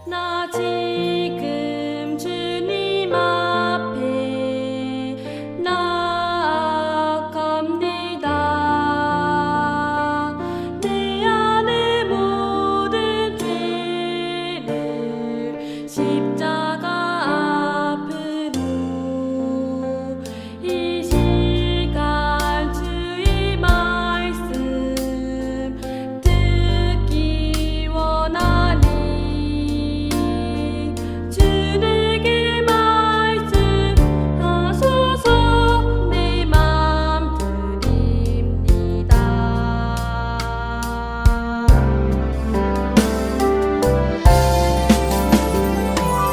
나 지금 주님 앞에 나아갑니다. 내 안의 모든 죄를 십자가 앞으로 이 시간 주의 말씀 듣기 원하니 주 내게 말씀하소서. 내 맘 드립니다.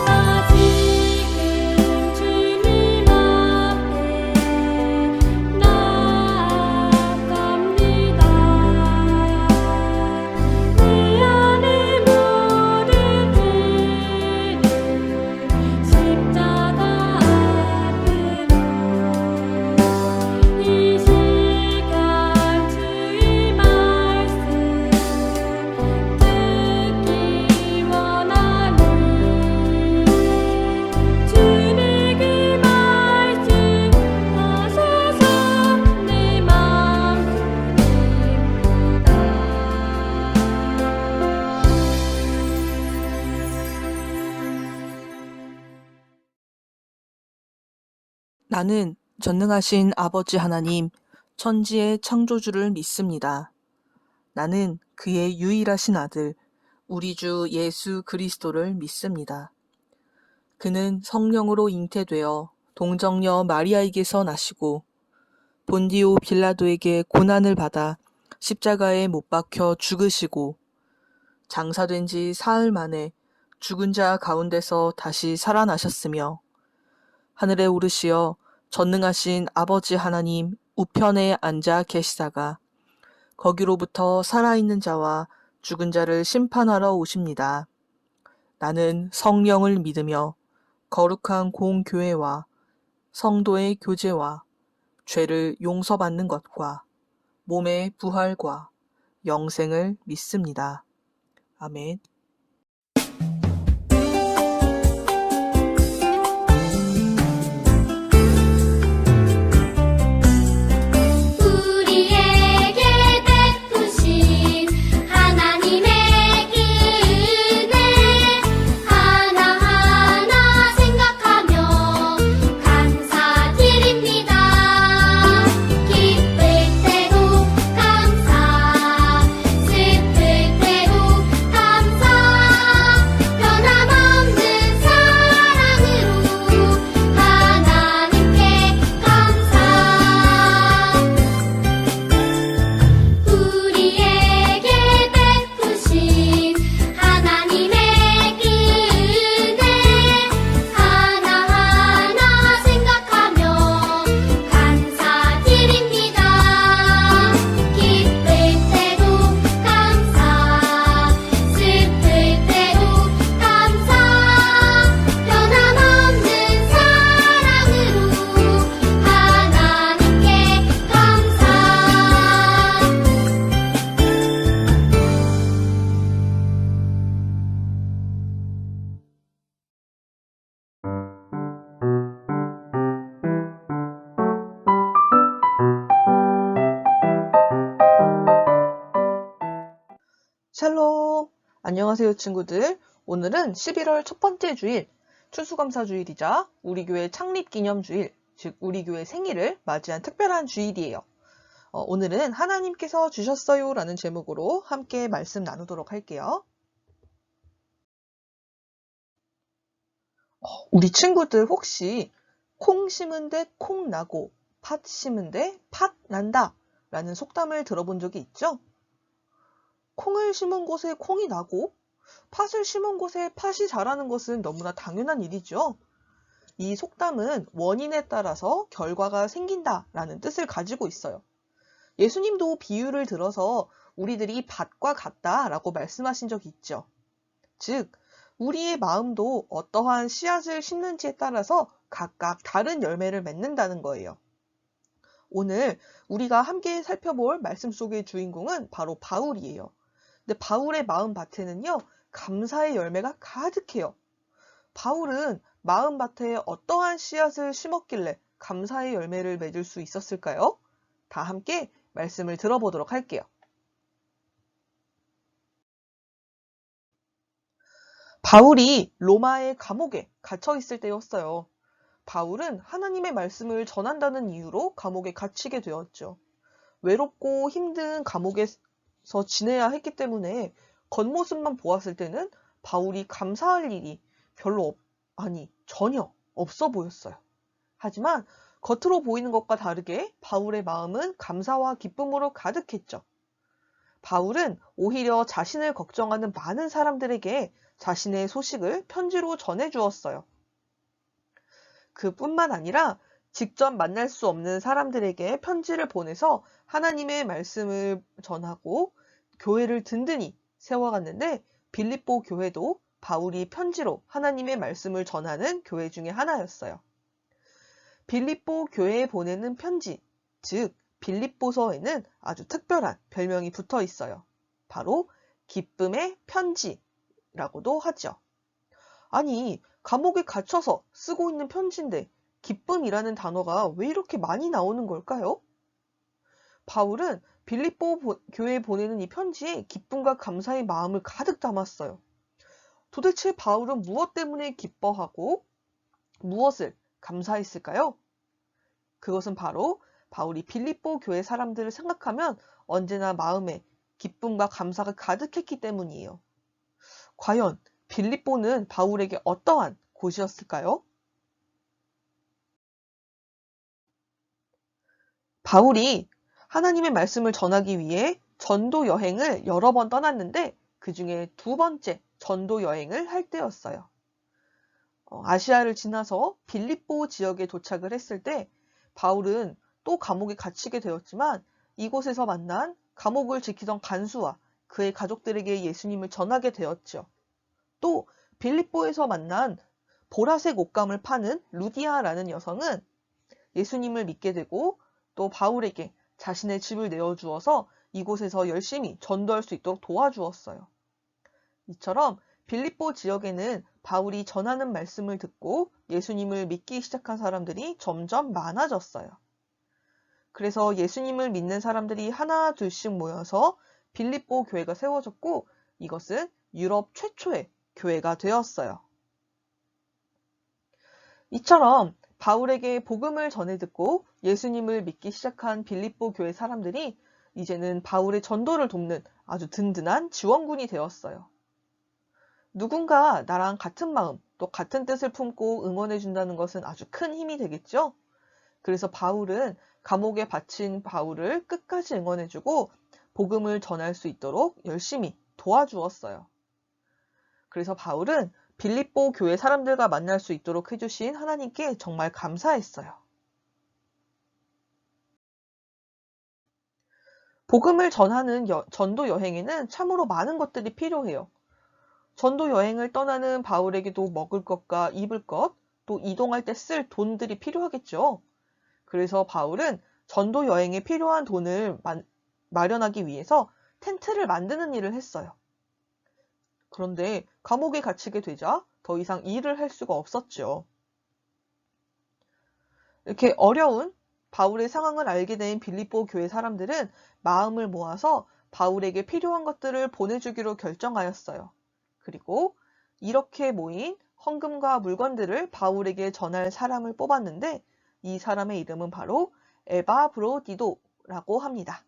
나 지금 주님 앞에 나아갑니다. 내 안의 모든 죄를 십자가 앞으로 이 시간 주의 말씀 듣기 원하니 주 내게 말씀하소서. 내 맘 나는 전능하신 아버지 하나님, 천지의 창조주를 믿습니다. 나는 그의 유일하신 아들, 우리 주 예수 그리스도를 믿습니다. 그는 성령으로 잉태되어 동정녀 마리아에게서 나시고 본디오 빌라도에게 고난을 받아 십자가에 못 박혀 죽으시고 장사된 지 사흘 만에 죽은 자 가운데서 다시 살아나셨으며 하늘에 오르시어 전능하신 아버지 하나님 우편에 앉아 계시다가 거기로부터 살아있는 자와 죽은 자를 심판하러 오십니다. 나는 성령을 믿으며 거룩한 공교회와 성도의 교제와 죄를 용서받는 것과 몸의 부활과 영생을 믿습니다. 아멘. 우리에게 베푸신 하나님의 은혜 하나하나 생각하며 감사드립니다. 기쁠 때도 감사, 슬플 때도 감사, 변함없는 사랑으로 하나님께 감사. 우리에게 베푸신 하나님의 은혜 하나하나 생각하며 감사드립니다. 기쁠 때도 감사, 슬플 때도 감사, 변함없는 사랑으로 하나님께 감사. 샬롬! 안녕하세요, 친구들. 오늘은 11월 첫 번째 주일, 추수감사주일이자 우리 교회 창립기념주일, 즉 우리 교회 생일을 맞이한 특별한 주일이에요. 오늘은 하나님께서 주셨어요 라는 제목으로 함께 말씀 나누도록 할게요. 우리 친구들 혹시 콩 심은 데 콩 나고 팥 심은 데 팥 난다 라는 속담을 들어본 적이 있죠? 콩을 심은 곳에 콩이 나고 팥을 심은 곳에 팥이 자라는 것은 너무나 당연한 일이죠. 이 속담은 원인에 따라서 결과가 생긴다라는 뜻을 가지고 있어요. 예수님도 비유를 들어서 우리들이 밭과 같다라고 말씀하신 적이 있죠. 즉, 우리의 마음도 어떠한 씨앗을 심는지에 따라서 각각 다른 열매를 맺는다는 거예요. 오늘 우리가 함께 살펴볼 말씀 속의 주인공은 바로 바울이에요. 근데 바울의 마음밭에는요, 감사의 열매가 가득해요. 바울은 마음밭에 어떠한 씨앗을 심었길래 감사의 열매를 맺을 수 있었을까요? 다 함께 말씀을 들어보도록 할게요. 바울이 로마의 감옥에 갇혀 있을 때였어요. 바울은 하나님의 말씀을 전한다는 이유로 감옥에 갇히게 되었죠. 외롭고 힘든 감옥에서 지내야 했기 때문에 겉모습만 보았을 때는 바울이 감사할 일이 전혀 없어 보였어요. 하지만 겉으로 보이는 것과 다르게 바울의 마음은 감사와 기쁨으로 가득했죠. 바울은 오히려 자신을 걱정하는 많은 사람들에게 자신의 소식을 편지로 전해주었어요. 그뿐만 아니라 직접 만날 수 없는 사람들에게 편지를 보내서 하나님의 말씀을 전하고 교회를 든든히 세워갔는데 빌립보 교회도 바울이 편지로 하나님의 말씀을 전하는 교회 중에 하나였어요. 빌립보 교회에 보내는 편지, 즉 빌립보서에는 아주 특별한 별명이 붙어 있어요. 바로 기쁨의 편지라고도 하죠. 아니, 감옥에 갇혀서 쓰고 있는 편지인데 기쁨이라는 단어가 왜 이렇게 많이 나오는 걸까요? 바울은 빌립보 교회에 보내는 이 편지에 기쁨과 감사의 마음을 가득 담았어요. 도대체 바울은 무엇 때문에 기뻐하고 무엇을 감사했을까요? 그것은 바로 바울이 빌립보 교회 사람들을 생각하면 언제나 마음에 기쁨과 감사가 가득했기 때문이에요. 과연 빌립보는 바울에게 어떠한 곳이었을까요? 바울이 하나님의 말씀을 전하기 위해 전도 여행을 여러 번 떠났는데 그 중에 두 번째 전도 여행을 할 때였어요. 아시아를 지나서 빌립보 지역에 도착을 했을 때 바울은 또 감옥에 갇히게 되었지만 이곳에서 만난 감옥을 지키던 간수와 그의 가족들에게 예수님을 전하게 되었죠. 또 빌립보에서 만난 보라색 옷감을 파는 루디아라는 여성은 예수님을 믿게 되고 또 바울에게 자신의 집을 내어주어서 이곳에서 열심히 전도할 수 있도록 도와주었어요. 이처럼 빌립보 지역에는 바울이 전하는 말씀을 듣고 예수님을 믿기 시작한 사람들이 점점 많아졌어요. 그래서 예수님을 믿는 사람들이 하나 둘씩 모여서 빌립보 교회가 세워졌고 이것은 유럽 최초의 교회가 되었어요. 이처럼 바울에게 복음을 전해 듣고 예수님을 믿기 시작한 빌립보 교회 사람들이 이제는 바울의 전도를 돕는 아주 든든한 지원군이 되었어요. 누군가 나랑 같은 마음, 또 같은 뜻을 품고 응원해 준다는 것은 아주 큰 힘이 되겠죠? 그래서 바울은 감옥에 갇힌 바울을 끝까지 응원해 주고 복음을 전할 수 있도록 열심히 도와주었어요. 그래서 바울은 빌립보 교회 사람들과 만날 수 있도록 해주신 하나님께 정말 감사했어요. 복음을 전하는 전도 여행에는 참으로 많은 것들이 필요해요. 전도 여행을 떠나는 바울에게도 먹을 것과 입을 것, 또 이동할 때 쓸 돈들이 필요하겠죠. 그래서 바울은 전도 여행에 필요한 돈을 마련하기 위해서 텐트를 만드는 일을 했어요. 그런데 감옥에 갇히게 되자 더 이상 일을 할 수가 없었죠. 이렇게 어려운 바울의 상황을 알게 된 빌립보 교회 사람들은 마음을 모아서 바울에게 필요한 것들을 보내주기로 결정하였어요. 그리고 이렇게 모인 헌금과 물건들을 바울에게 전할 사람을 뽑았는데 이 사람의 이름은 바로 에바브로디도라고 합니다.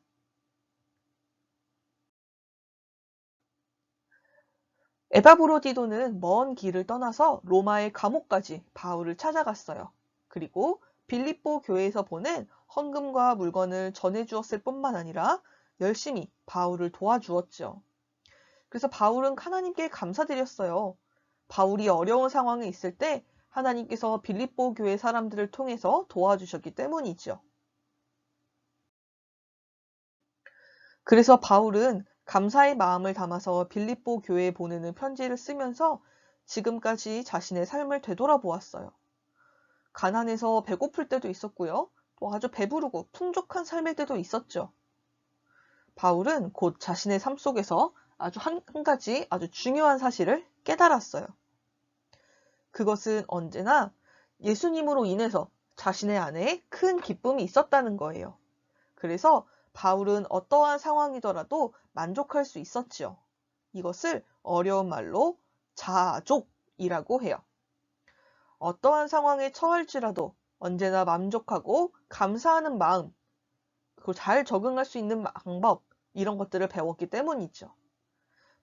에바브로디도는 먼 길을 떠나서 로마의 감옥까지 바울을 찾아갔어요. 그리고 빌립보 교회에서 보낸 헌금과 물건을 전해주었을 뿐만 아니라 열심히 바울을 도와주었죠. 그래서 바울은 하나님께 감사드렸어요. 바울이 어려운 상황에 있을 때 하나님께서 빌립보 교회 사람들을 통해서 도와주셨기 때문이죠. 그래서 바울은 감사의 마음을 담아서 빌립보 교회에 보내는 편지를 쓰면서 지금까지 자신의 삶을 되돌아보았어요. 가난해서 배고플 때도 있었고요. 또 아주 배부르고 풍족한 삶일 때도 있었죠. 바울은 곧 자신의 삶 속에서 한 가지 아주 중요한 사실을 깨달았어요. 그것은 언제나 예수님으로 인해서 자신의 안에 큰 기쁨이 있었다는 거예요. 그래서 바울은 어떠한 상황이더라도 만족할 수 있었지요. 이것을 어려운 말로 자족이라고 해요. 어떠한 상황에 처할지라도 언제나 만족하고 감사하는 마음, 그리고 잘 적응할 수 있는 방법, 이런 것들을 배웠기 때문이죠.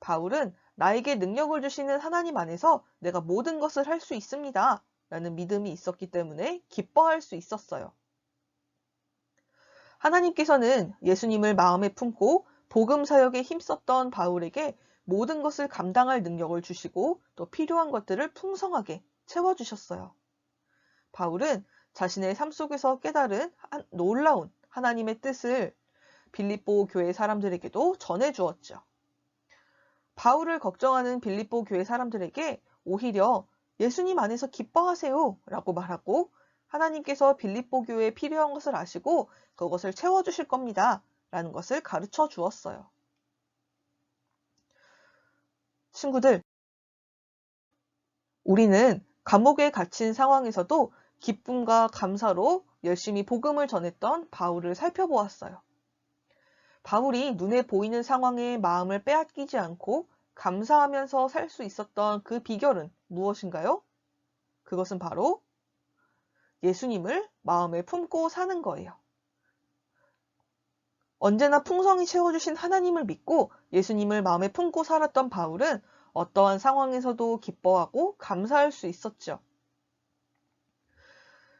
바울은 나에게 능력을 주시는 하나님 안에서 내가 모든 것을 할 수 있습니다. 라는 믿음이 있었기 때문에 기뻐할 수 있었어요. 하나님께서는 예수님을 마음에 품고 복음 사역에 힘썼던 바울에게 모든 것을 감당할 능력을 주시고 또 필요한 것들을 풍성하게 채워주셨어요. 바울은 자신의 삶 속에서 깨달은 놀라운 하나님의 뜻을 빌립보 교회 사람들에게도 전해주었죠. 바울을 걱정하는 빌립보 교회 사람들에게 오히려 예수님 안에서 기뻐하세요 라고 말하고 하나님께서 빌립보 교회에 필요한 것을 아시고 그것을 채워주실 겁니다 라는 것을 가르쳐 주었어요. 친구들, 우리는 감옥에 갇힌 상황에서도 기쁨과 감사로 열심히 복음을 전했던 바울을 살펴보았어요. 바울이 눈에 보이는 상황에 마음을 빼앗기지 않고 감사하면서 살 수 있었던 그 비결은 무엇인가요? 그것은 바로 예수님을 마음에 품고 사는 거예요. 언제나 풍성히 채워주신 하나님을 믿고 예수님을 마음에 품고 살았던 바울은 어떠한 상황에서도 기뻐하고 감사할 수 있었죠.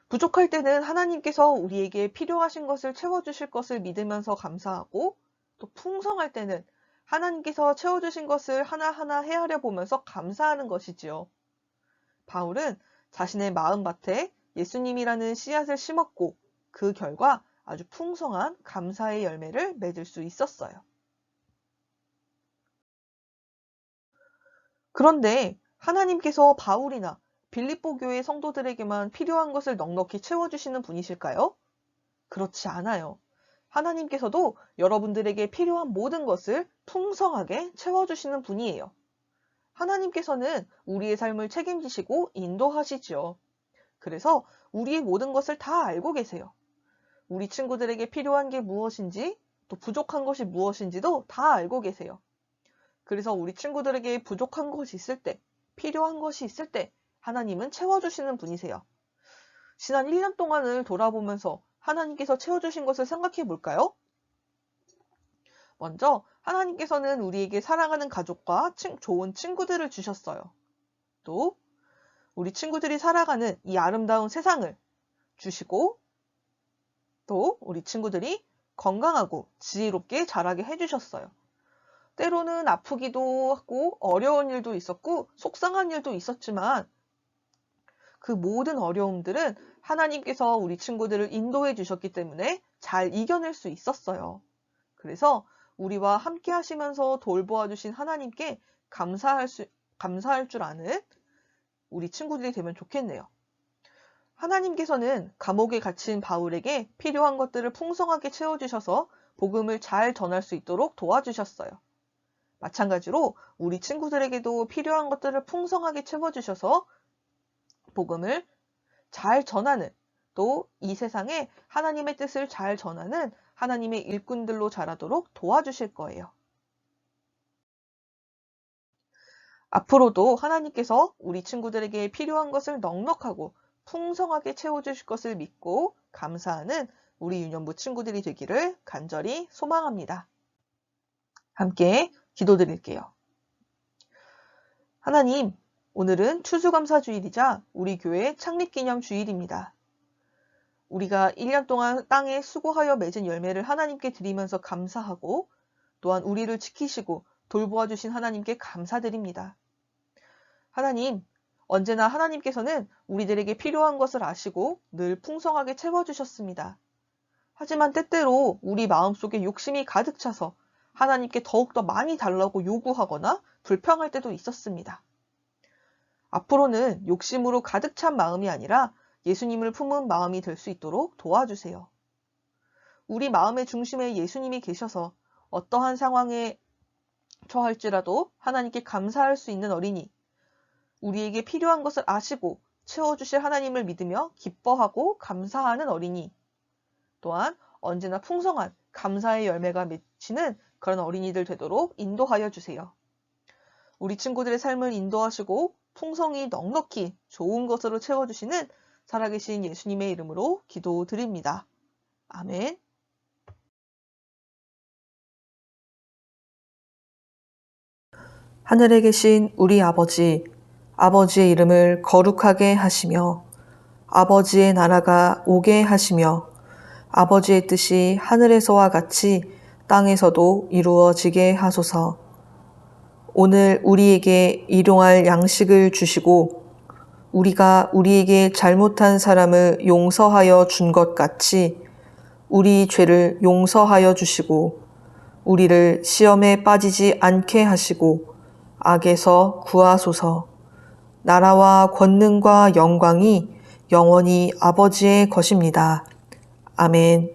부족할 때는 하나님께서 우리에게 필요하신 것을 채워주실 것을 믿으면서 감사하고 또 풍성할 때는 하나님께서 채워주신 것을 하나하나 헤아려 보면서 감사하는 것이지요. 바울은 자신의 마음밭에 예수님이라는 씨앗을 심었고 그 결과 아주 풍성한 감사의 열매를 맺을 수 있었어요. 그런데 하나님께서 바울이나 빌립보 교회 성도들에게만 필요한 것을 넉넉히 채워주시는 분이실까요? 그렇지 않아요. 하나님께서도 여러분들에게 필요한 모든 것을 풍성하게 채워주시는 분이에요. 하나님께서는 우리의 삶을 책임지시고 인도하시죠. 그래서 우리의 모든 것을 다 알고 계세요. 우리 친구들에게 필요한 게 무엇인지 또 부족한 것이 무엇인지도 다 알고 계세요. 그래서 우리 친구들에게 부족한 것이 있을 때, 필요한 것이 있을 때 하나님은 채워주시는 분이세요. 지난 1년 동안을 돌아보면서 하나님께서 채워주신 것을 생각해 볼까요? 먼저 하나님께서는 우리에게 사랑하는 가족과 좋은 친구들을 주셨어요. 또 우리 친구들이 살아가는 이 아름다운 세상을 주시고 또 우리 친구들이 건강하고 지혜롭게 자라게 해주셨어요. 때로는 아프기도 하고 어려운 일도 있었고 속상한 일도 있었지만 그 모든 어려움들은 하나님께서 우리 친구들을 인도해 주셨기 때문에 잘 이겨낼 수 있었어요. 그래서 우리와 함께 하시면서 돌보아 주신 하나님께 감사할 줄 아는 우리 친구들이 되면 좋겠네요. 하나님께서는 감옥에 갇힌 바울에게 필요한 것들을 풍성하게 채워주셔서 복음을 잘 전할 수 있도록 도와주셨어요. 마찬가지로 우리 친구들에게도 필요한 것들을 풍성하게 채워주셔서 복음을 잘 전하는 또 이 세상에 하나님의 뜻을 잘 전하는 하나님의 일꾼들로 자라도록 도와주실 거예요. 앞으로도 하나님께서 우리 친구들에게 필요한 것을 넉넉하고 풍성하게 채워주실 것을 믿고 감사하는 우리 유년부 친구들이 되기를 간절히 소망합니다. 함께 기도드릴게요. 하나님, 오늘은 추수감사주일이자 우리 교회 창립기념 주일입니다. 우리가 1년 동안 땅에 수고하여 맺은 열매를 하나님께 드리면서 감사하고 또한 우리를 지키시고 돌보아 주신 하나님께 감사드립니다. 하나님, 언제나 하나님께서는 우리들에게 필요한 것을 아시고 늘 풍성하게 채워주셨습니다. 하지만 때때로 우리 마음속에 욕심이 가득 차서 하나님께 더욱더 많이 달라고 요구하거나 불평할 때도 있었습니다. 앞으로는 욕심으로 가득 찬 마음이 아니라 예수님을 품은 마음이 될 수 있도록 도와주세요. 우리 마음의 중심에 예수님이 계셔서 어떠한 상황에 처할지라도 하나님께 감사할 수 있는 어린이, 우리에게 필요한 것을 아시고 채워주실 하나님을 믿으며 기뻐하고 감사하는 어린이, 또한 언제나 풍성한 감사의 열매가 맺히는 그런 어린이들 되도록 인도하여 주세요. 우리 친구들의 삶을 인도하시고 풍성히 넉넉히 좋은 것으로 채워주시는 살아계신 예수님의 이름으로 기도드립니다. 아멘. 하늘에 계신 우리 아버지, 아버지의 이름을 거룩하게 하시며 아버지의 나라가 오게 하시며 아버지의 뜻이 하늘에서와 같이 땅에서도 이루어지게 하소서. 오늘 우리에게 일용할 양식을 주시고 우리가 우리에게 잘못한 사람을 용서하여 준 것 같이 우리 죄를 용서하여 주시고 우리를 시험에 빠지지 않게 하시고 악에서 구하소서. 나라와 권능과 영광이 영원히 아버지의 것입니다. 아멘.